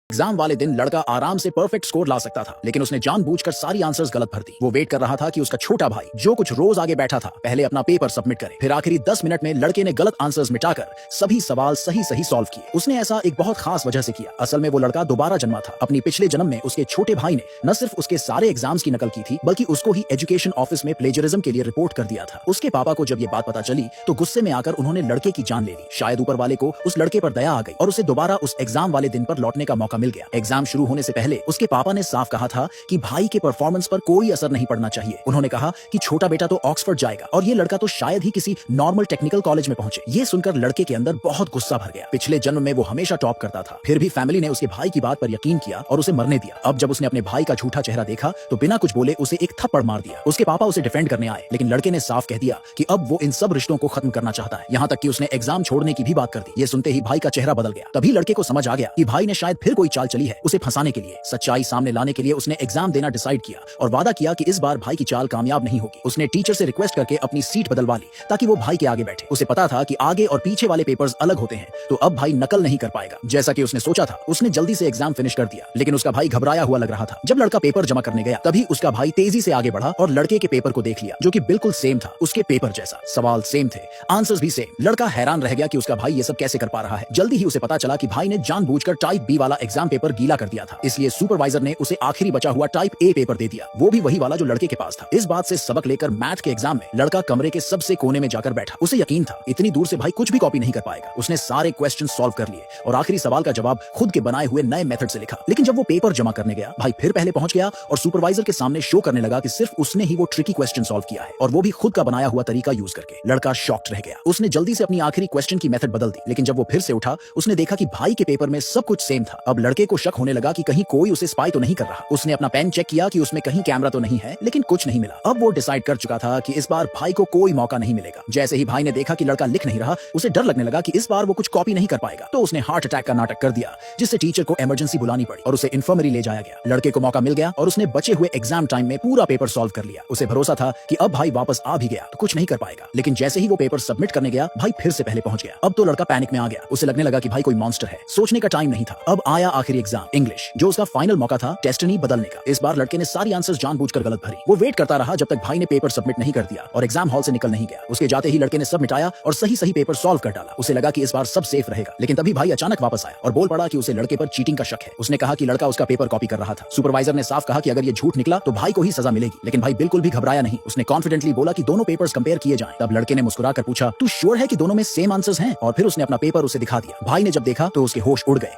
Exam वाले दिन लड़का आराम से परफेक्ट स्कोर ला सकता था, लेकिन उसने जानबूझकर सारी आंसर्स गलत भर दी। वो वेट कर रहा था कि उसका छोटा भाई जो कुछ रोज आगे बैठा था पहले अपना पेपर सबमिट करे। फिर आखिरी 10 मिनट में लड़के ने गलत आंसर्स मिटाकर सभी सवाल सही सही सॉल्व किए। उसने ऐसा एक बहुत खास वजह से किया। असल में वो लड़का दोबारा जन्मा था। अपनी पिछले जन्म में उसके छोटे भाई ने न सिर्फ उसके सारे एग्जाम्स की नकल की थी, बल्कि उसको ही एजुकेशन ऑफिस में प्लेजरिज्म के लिए रिपोर्ट कर दिया था। उसके पापा को जब ये बात पता चली तो गुस्से में आकर उन्होंने लड़के की जान ले ली। शायद ऊपर वाले को उस लड़के पर दया आ गई और उसे दोबारा उस एग्जाम वाले दिन पर लौटने का मौका मिल गया। एग्जाम शुरू होने से पहले उसके पापा ने साफ कहा था कि भाई के परफॉर्मेंस पर कोई असर नहीं पड़ना चाहिए। उन्होंने कहा कि छोटा बेटा तो ऑक्सफोर्ड जाएगा और ये लड़का तो शायद ही किसी नॉर्मल टेक्निकल कॉलेज में पहुंचे। ये सुनकर लड़के के अंदर बहुत गुस्सा भर गया। पिछले जन्म में वो हमेशा टॉप करता था, फिर भी फैमिली ने उसके भाई की बात पर यकीन किया और उसे मरने दिया। अब जब उसने अपने भाई का झूठा चेहरा देखा तो बिना कुछ बोले उसे एक थप्पड़ मार दिया। उसके पापा उसे डिफेंड करने आए, लेकिन लड़के ने साफ कह दिया कि अब वो इन सब रिश्तों को खत्म करना चाहता है। यहाँ तक कि उसने एग्जाम छोड़ने की भी बात कर दी। ये सुनते ही भाई का चेहरा बदल गया। तभी लड़के को समझ आ गया कि भाई ने शायद फिर कोई चाल चली है उसे फंसाने के लिए। सच्चाई सामने लाने के लिए उसने एग्जाम देना डिसाइड किया और वादा किया कि इस बार भाई की चाल कामयाब नहीं होगी। उसने टीचर से रिक्वेस्ट करके अपनी सीट बदलवा ली ताकि वो भाई के आगे बैठे। उसे पता था कि आगे और पीछे वाले पेपर्स अलग होते हैं, तो अब भाई नकल नहीं कर पाएगा। जैसा कि उसने सोचा था, उसने जल्दी से एग्जाम फिनिश कर दिया, लेकिन उसका भाई घबराया हुआ लग रहा था। जब लड़का पेपर जमा करने गया तभी उसका भाई तेजी से आगे बढ़ा और लड़के के पेपर को देख लिया, जो कि बिल्कुल सेम था उसके पेपर जैसा। सवाल सेम थे, आंसर्स भी सेम। लड़का हैरान रह गया कि उसका भाई ये सब कैसे कर पा रहा है। जल्दी ही उसे पता चला कि भाई ने जानबूझकर टाइप बी वाला एग्जाम पेपर गीला कर दिया था, इसलिए सुपरवाइजर ने उसे आखिरी बचा हुआ टाइप ए पेपर दे दिया, वो भी वही वाला जो लड़के के पास था। इस बात से सबक लेकर मैथ के एग्जाम में लड़का कमरे के सबसे कोने में जाकर बैठा। उसे यकीन था इतनी दूर से भाई कुछ भी कॉपी नहीं कर पाएगा। उसने सारे क्वेश्चन सॉल्व कर लिए और आखिरी सवाल का जवाब खुद के बनाए हुए नए मेथड से लिखा। लेकिन जब वो पेपर जमा करने गया, भाई फिर पहले पहुंच गया और सुपरवाइजर के सामने शो करने लगा कि सिर्फ उसने ही वो ट्रिकी क्वेश्चन सॉल्व किया है, और वो भी खुद का बनाया हुआ तरीका यूज करके। लड़का शॉक्ड रह गया। उसने जल्दी से अपनी आखिरी क्वेश्चन की मेथड बदल दी, लेकिन जब वो फिर से उठा उसने देखा कि भाई के पेपर में सब कुछ सेम था। अब लड़के को शक होने लगा कि कहीं कोई उसे स्पाई तो नहीं कर रहा। उसने अपना पेन चेक किया कि उसमें कहीं कैमरा तो नहीं है, लेकिन कुछ नहीं मिला। अब वो डिसाइड कर चुका था कि इस बार भाई को कोई मौका नहीं मिलेगा। जैसे ही भाई ने देखा कि लड़का लिख नहीं रहा, उसे डर लगने लगा कि इस बार वो कुछ कॉपी नहीं कर पाएगा, तो उसने हार्ट अटैक का नाटक कर दिया, जिससे टीचर को इमरजेंसी बुलानी पड़ी और उसे इन्फर्मरी ले जाया गया। लड़के को मौका मिल गया और उसने बचे हुए एग्जाम टाइम में पूरा पेपर सॉल्व कर लिया। उसे भरोसा था कि अब भाई वापस आ भी गया तो कुछ नहीं कर पाएगा, लेकिन जैसे ही वो पेपर सबमिट करने गया, भाई फिर से पहले पहुंच गया। अब तो लड़का पैनिक में आ गया। उसे लगने लगा कि भाई कोई मॉन्स्टर है। सोचने का टाइम नहीं था। अब आया आखिरी एग्जाम, इंग्लिश, जो उसका फाइनल मौका था डेस्टिनी बदलने का। इस बार लड़के ने सारी आंसर्स जानबूझकर गलत भरी। वो वेट करता रहा जब तक भाई ने पेपर सबमिट नहीं कर दिया और एग्जाम हॉल से निकल नहीं गया। उसके जाते ही लड़के ने सब मिटाया और सही सही पेपर सॉल्व कर डाला। उसे लगा कि इस बार सब सेफ रहेगा, लेकिन तभी भाई अचानक वापस आया और बोल पड़ा कि उसे लड़के पर चीटिंग का शक है। उसने कहा कि लड़का उसका पेपर कॉपी कर रहा था। सुपरवाइजर ने साफ कहा कि अगर ये झूठ निकला तो भाई को ही सजा मिलेगी, लेकिन भाई बिल्कुल भी घबराया नहीं। उसने कॉन्फिडेंटली बोला कि दोनों पेपर्स कंपेयर किए जाएं। तब लड़के ने मुस्कुराकर पूछा, तू श्योर है कि दोनों में सेम आंसर्स हैं? और फिर उसने अपना पेपर उसे दिखा दिया। भाई ने जब देखा तो उसके होश उड़ गए।